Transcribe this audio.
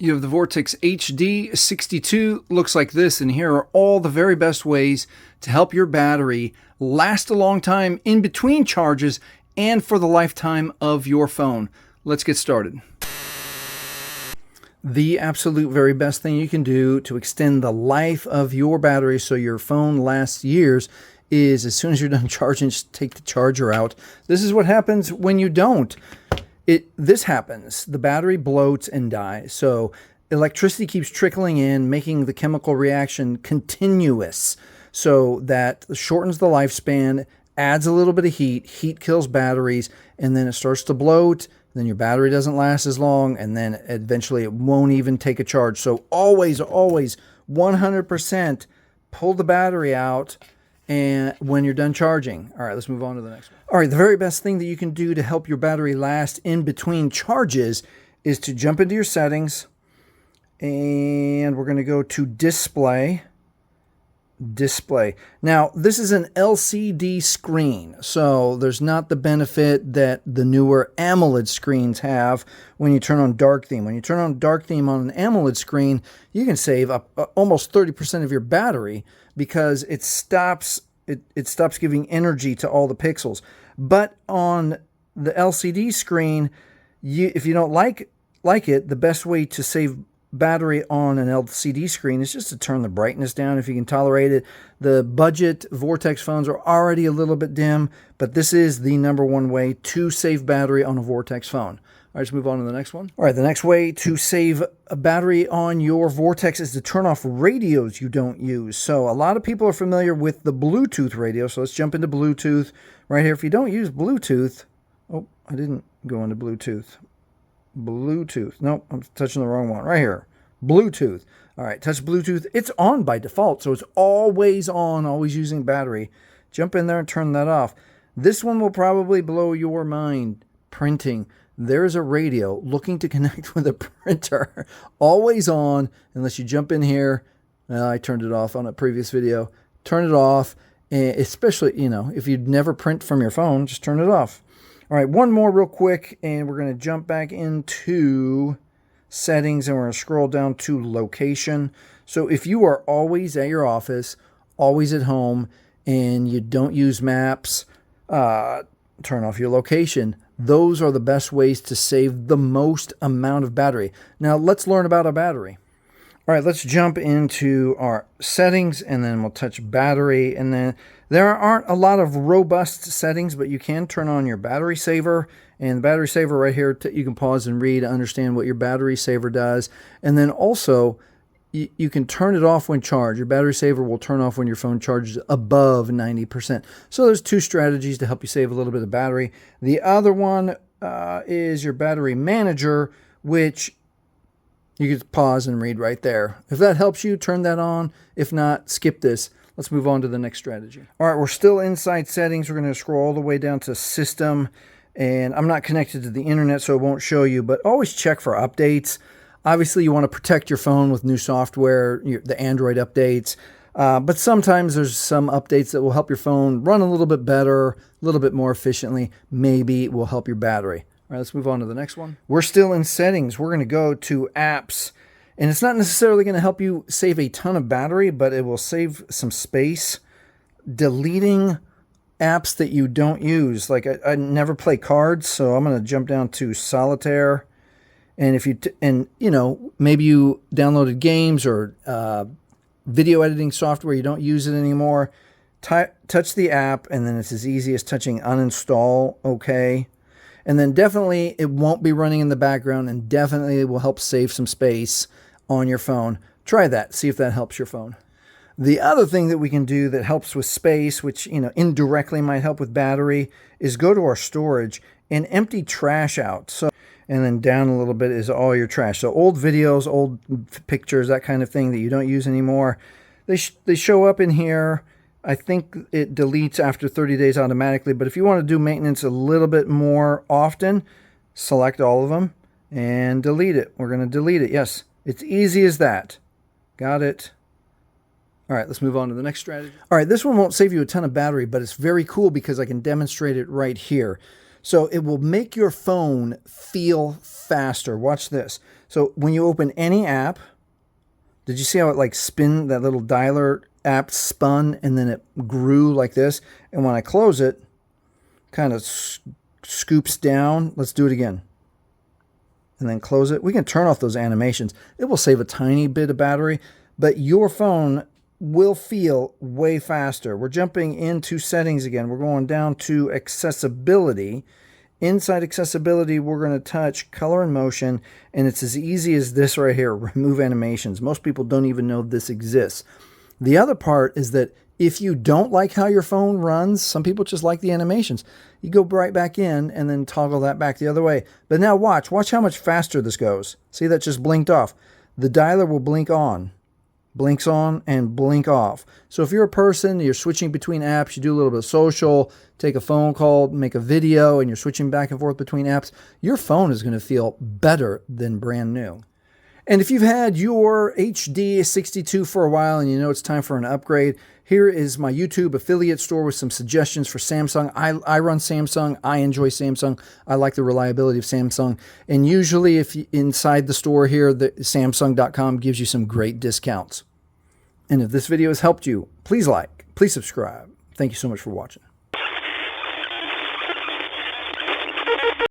You have the Vortex HD62, looks like this, and here are all the very best ways to help your battery last a long time in between charges and for the lifetime of your phone. Let's get started. The absolute very best thing you can do to extend the life of your battery so your phone lasts years is as soon as you're done charging, just take the charger out. This is what happens when you don't. This happens. The battery bloats and dies. So electricity keeps trickling in, making the chemical reaction continuous so that shortens the lifespan, adds a little bit of heat. Heat kills batteries, and then it starts to bloat. Then your battery doesn't last as long, and then eventually it won't even take a charge. So always 100% pull the battery out and when you're done charging. All right, let's move on to the next one. All right, the very best thing that you can do to help your battery last in between charges is to jump into your settings, and we're going to go to display. Now, this is an LCD screen, so there's not the benefit that the newer AMOLED screens have when you turn on dark theme. When you turn on dark theme on an AMOLED screen, you can save up almost 30% of your battery because it stops giving energy to all the pixels. But on the LCD screen, if you don't like it, the best way to save battery on an LCD screen is just to turn the brightness down if you can tolerate it. The budget Vortex phones are already a little bit dim, but this is the #1 way to save battery on a Vortex phone. All right, let's move on to the next one. All right, the next way to save a battery on your Vortex is to turn off radios you don't use. So a lot of people are familiar with the Bluetooth radio, so let's jump into Bluetooth right here. If you don't use Bluetooth, oh, I didn't go into Bluetooth. Nope, I'm touching the wrong one. Right here. Bluetooth. All right, touch Bluetooth. It's on by default, so it's always on, always using battery. Jump in there and turn that off. This one will probably blow your mind. Printing. There's a radio looking to connect with a printer. Always on, unless you jump in here. I turned it off on a previous video. Turn it off, especially, if you'd never print from your phone, just turn it off. All right, one more real quick, and we're going to jump back into settings, and we're going to scroll down to location. So if you are always at your office, always at home, and you don't use maps, turn off your location. Those are the best ways to save the most amount of battery. Now, let's learn about a battery. All right, let's jump into our settings, and then we'll touch battery. And then there aren't a lot of robust settings, but you can turn on your battery saver. And the battery saver right here, you can pause and read to understand what your battery saver does. And then also, you can turn it off when charged. Your battery saver will turn off when your phone charges above 90%. So there's two strategies to help you save a little bit of battery. The other one is your battery manager, which you can pause and read right there. If that helps you, turn that on. If not, skip this. Let's move on to the next strategy. All right, we're still inside settings. We're going to scroll all the way down to system. And I'm not connected to the internet, so it won't show you. But always check for updates. Obviously, you want to protect your phone with new software, the Android updates. But sometimes there's some updates that will help your phone run a little bit better, a little bit more efficiently. Maybe it will help your battery. All right, let's move on to the next one. We're still in settings. We're going to go to apps. And it's not necessarily going to help you save a ton of battery, but it will save some space. Deleting apps that you don't use. Like I never play cards, so I'm going to jump down to solitaire. And if maybe you downloaded games or video editing software, you don't use it anymore, touch the app, and then it's as easy as touching uninstall, okay. And then definitely it won't be running in the background, and definitely it will help save some space on your phone. Try that, see if that helps your phone. The other thing that we can do that helps with space, which indirectly might help with battery, is go to our storage and empty trash out. And then down a little bit is all your trash. So old videos, old pictures, that kind of thing that you don't use anymore, they show up in here. I think it deletes after 30 days automatically. But if you want to do maintenance a little bit more often, select all of them and delete it. We're going to delete it. Yes, it's easy as that. Got it. All right, let's move on to the next strategy. All right, this one won't save you a ton of battery, but it's very cool because I can demonstrate it right here. So it will make your phone feel faster. Watch this. So when you open any app, did you see how it like spin, that little dialer app spun and then it grew like this? And when I close it, kind of scoops down. Let's do it again. And then close it. We can turn off those animations. It will save a tiny bit of battery, but your phone will feel way faster. We're jumping into settings again. We're going down to accessibility. Inside accessibility, we're going to touch color and motion, and it's as easy as this right here, remove animations. Most people don't even know this exists. The other part is that if you don't like how your phone runs, some people just like the animations. You go right back in and then toggle that back the other way. But now watch how much faster this goes. See, that just blinked off. The dialer will blink on. Blinks on and blink off. So if you're a person, you're switching between apps, you do a little bit of social, take a phone call, make a video, and you're switching back and forth between apps, your phone is going to feel better than brand new. And if you've had your HD62 for a while and you know it's time for an upgrade, here is my YouTube affiliate store with some suggestions for Samsung. I run Samsung. I enjoy Samsung. I like the reliability of Samsung. And usually if you, inside the store here, the Samsung.com gives you some great discounts. And if this video has helped you, please like, please subscribe. Thank you so much for watching.